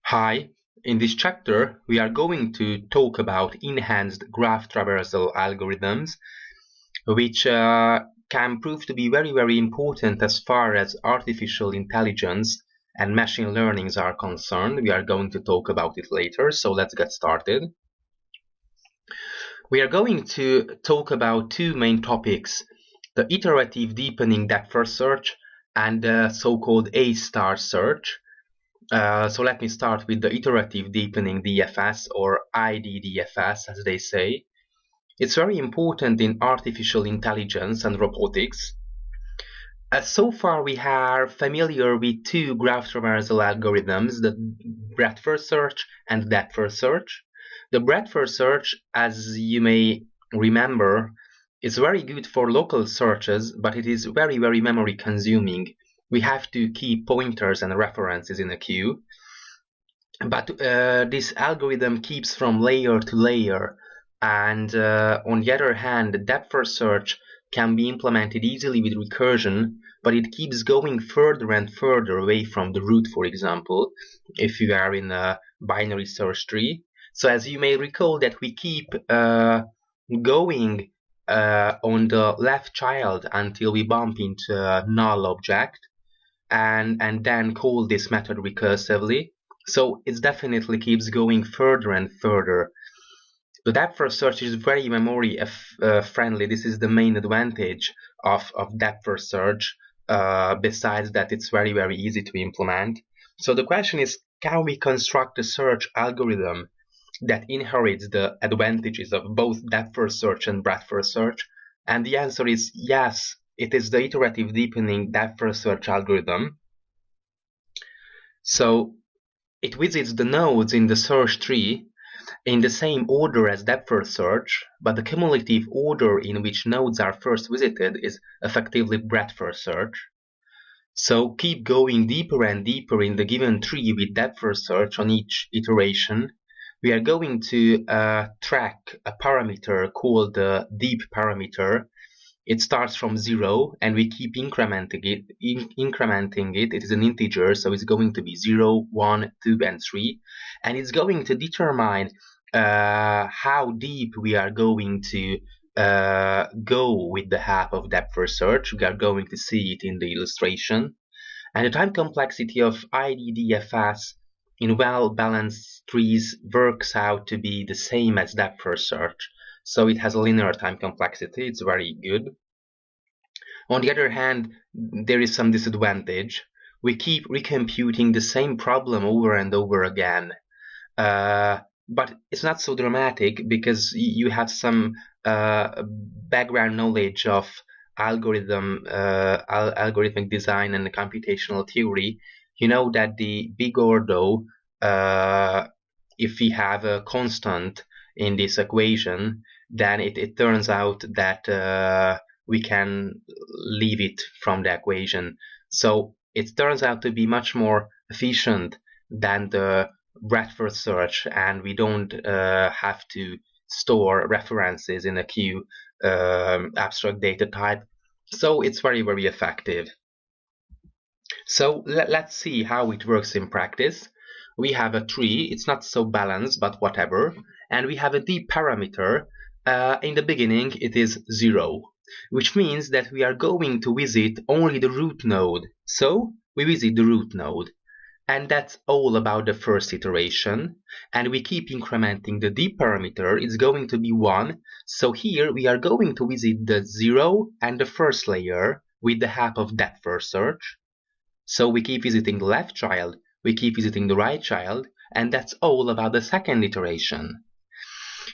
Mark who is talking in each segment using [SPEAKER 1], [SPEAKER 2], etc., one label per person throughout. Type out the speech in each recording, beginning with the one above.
[SPEAKER 1] Hi, in this chapter we are going to talk about enhanced graph traversal algorithms, which can prove to be very important as far as artificial intelligence and machine learnings are concerned. We are going to talk about it later, so let's get started. We are going to talk about two main topics: the iterative deepening depth-first search and the so-called A-star search. So let me start with the iterative deepening DFS, or IDDFS as they say. It's very important in artificial intelligence and robotics. So far we are familiar with two graph traversal algorithms, the breadth-first search and depth-first search. The breadth-first search, as you may remember, is very good for local searches, but it is very memory consuming. We have to keep pointers and references in a queue. But this algorithm keeps from layer to layer, and on the other hand, the depth-first search can be implemented easily with recursion, but it keeps going further and further away from the root, for example, if you are in a binary search tree. So as you may recall that we keep going on the left child until we bump into a null object, and then call this method recursively. So it definitely keeps going further and further. The depth-first search is very memory friendly. This is the main advantage of depth-first search. Besides that, it's very easy to implement. So the question is, can we construct a search algorithm that inherits the advantages of both depth-first search and breadth-first search? And the answer is yes. It is the iterative deepening depth-first search algorithm. So it visits the nodes in the search tree in the same order as depth-first search, but the cumulative order in which nodes are first visited is effectively breadth-first search. So keep going deeper and deeper in the given tree with depth-first search on each iteration. We are going to track a parameter called the deep parameter. It starts from 0 and we keep incrementing it. It is an integer, so it's going to be 0, 1, 2, and 3. And it's going to determine how deep we are going to go with the half of depth-first search. We are going to see it in the illustration. And the time complexity of IDDFS in well-balanced trees works out to be the same as depth-first search. So it has a linear time complexity. It's very good. On the other hand, there is some disadvantage. We keep recomputing the same problem over and over again. But it's not so dramatic because you have some background knowledge of algorithmic design and computational theory. You know that the big ordo, if we have a constant in this equation, then it turns out that we can leave it from the equation. So it turns out to be much more efficient than the breadth-first search, and we don't have to store references in a queue abstract data type. So it's very effective. So let's see how it works in practice. We have a tree. It's not so balanced, but whatever. And we have a deep parameter. In the beginning, it is 0, which means that we are going to visit only the root node. So we visit the root node. And that's all about the first iteration. And we keep incrementing the deep parameter. It's going to be 1. So here we are going to visit the 0 and the first layer with the half of depth-first search. So we keep visiting the left child, we keep visiting the right child, and that's all about the second iteration.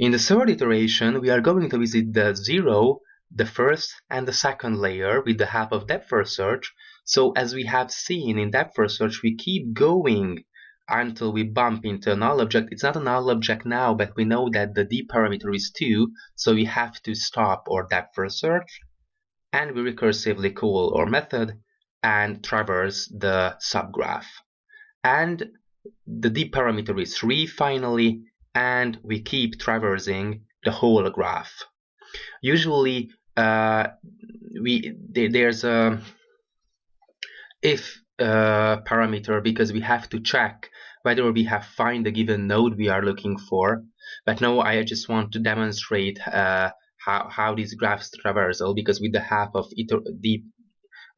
[SPEAKER 1] In the third iteration, we are going to visit the 0, the first and the second layer with the half of depth-first search. So as we have seen in depth-first search, we keep going until we bump into a null object. It's not a null object now, but we know that the deep parameter is 2, so we have to stop our depth-first search, and we recursively call our method and traverse the subgraph. And the deep parameter is 3 finally, and we keep traversing the whole graph. Usually there's a if parameter because we have to check whether we have found the given node we are looking for. But now I just want to demonstrate how these graphs traversal, because with the help of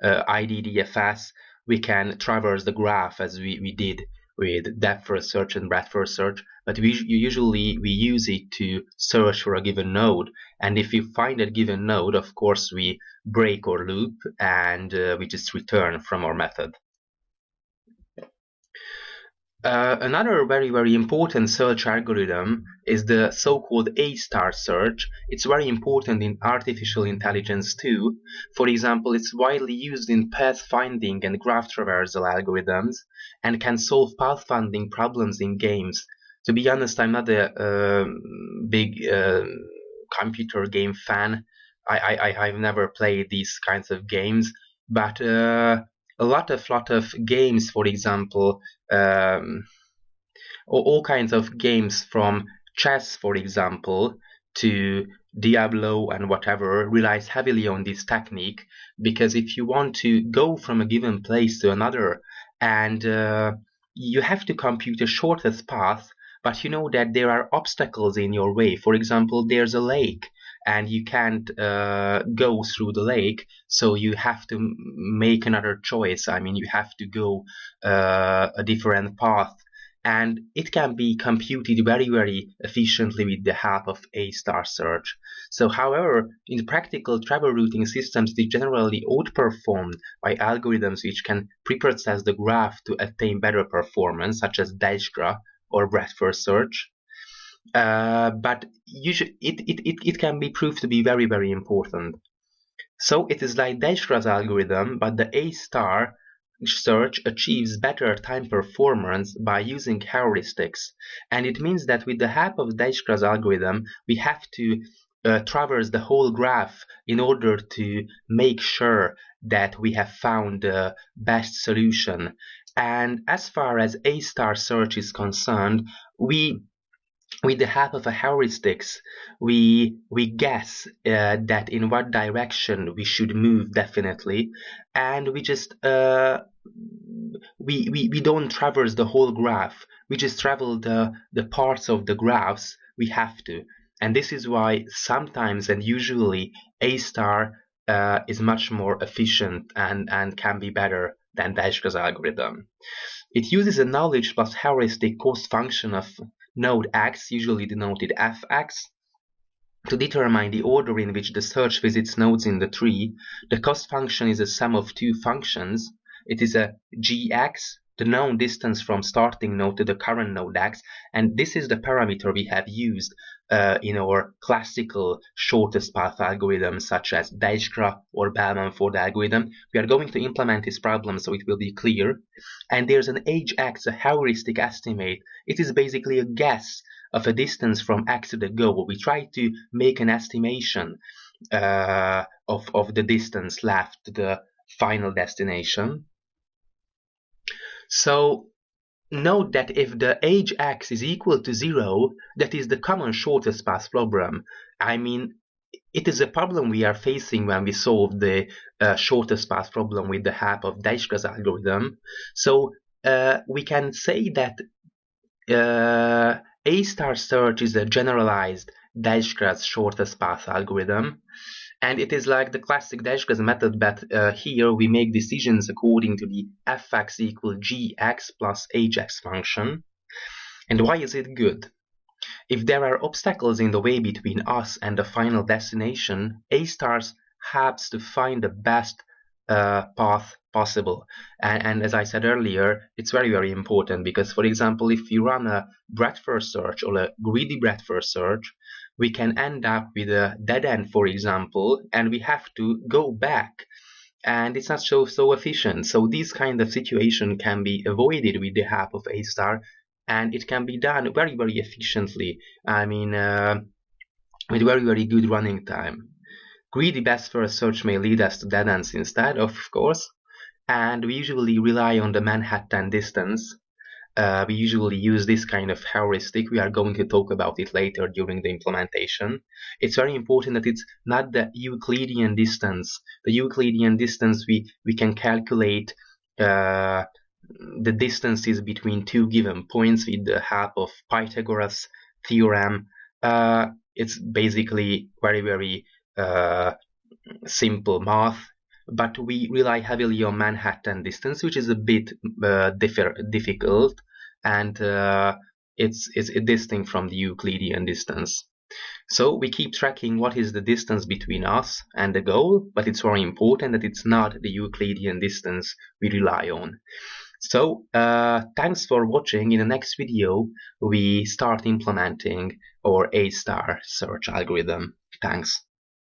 [SPEAKER 1] IDDFS we can traverse the graph as we did with depth first search and breadth first search, but usually we use it to search for a given node, and if we find a given node, of course we break our loop and we just return from our method. Another very important search algorithm is the so-called A-star search. It's very important in artificial intelligence too. For example, it's widely used in pathfinding and graph traversal algorithms and can solve pathfinding problems in games. To be honest, I'm not a big computer game fan. I've never played these kinds of games, but a lot of games, for example, all kinds of games from chess, for example, to Diablo and whatever, relies heavily on this technique, because if you want to go from a given place to another, and you have to compute the shortest path, but you know that there are obstacles in your way. For example, there's a lake and you can't go through the lake, so you have to make another choice. I mean, you have to go a different path, and it can be computed very efficiently with the help of A-star search. So however, in practical travel routing systems, they generally outperformed by algorithms which can pre-process the graph to attain better performance, such as Dijkstra or breadth first search. But usually it can be proved to be very important. So it is like Dijkstra's algorithm, but the A-star search achieves better time performance by using heuristics. And it means that with the help of Dijkstra's algorithm, we have to traverse the whole graph in order to make sure that we have found the best solution. And as far as A-star search is concerned, with the help of a heuristics, we guess that in what direction we should move definitely, and we just we don't traverse the whole graph. We just travel the parts of the graphs we have to, and this is why sometimes and usually A-star is much more efficient and can be better than Dijkstra's algorithm. It uses a knowledge plus heuristic cost function of node x, usually denoted fx, to determine the order in which the search visits nodes in the tree. The cost function is a sum of two functions. It is a gx, the known distance from starting node to the current node x, and this is the parameter we have used in our classical shortest path algorithms such as Dijkstra or Bellman-Ford algorithm. We are going to implement this problem so it will be clear. And there's an hx, a heuristic estimate. It is basically a guess of a distance from x to the goal. We try to make an estimation of the distance left to the final destination. So note that if the hx is equal to 0, that is the common shortest path problem. I mean, it is a problem we are facing when we solve the shortest path problem with the help of Dijkstra's algorithm. So we can say that A-star search is a generalized Dijkstra's shortest path algorithm. And it is like the classic Dijkstra's method, but here we make decisions according to the fx equal gx plus hx function. And why is it good? If there are obstacles in the way between us and the final destination, A-star helps to find the best path possible. And as I said earlier, it's very important, because, for example, if you run a breadth first search or a greedy breadth first search, we can end up with a dead end, for example, and we have to go back, and it's not so efficient. So this kind of situation can be avoided with the help of A-star, and it can be done very efficiently. I mean, with very good running time. Greedy best first search may lead us to dead ends instead, of course, and we usually rely on the Manhattan distance. We usually use this kind of heuristic. We are going to talk about it later during the implementation. It's very important that it's not the Euclidean distance. The Euclidean distance we can calculate the distances between two given points with the help of Pythagoras theorem. It's basically very simple math, but we rely heavily on Manhattan distance, which is a bit difficult, and it's distinct from the Euclidean distance. So we keep tracking what is the distance between us and the goal, but it's very important that it's not the Euclidean distance we rely on. So thanks for watching. In the next video we start implementing our A-star search algorithm. Thanks.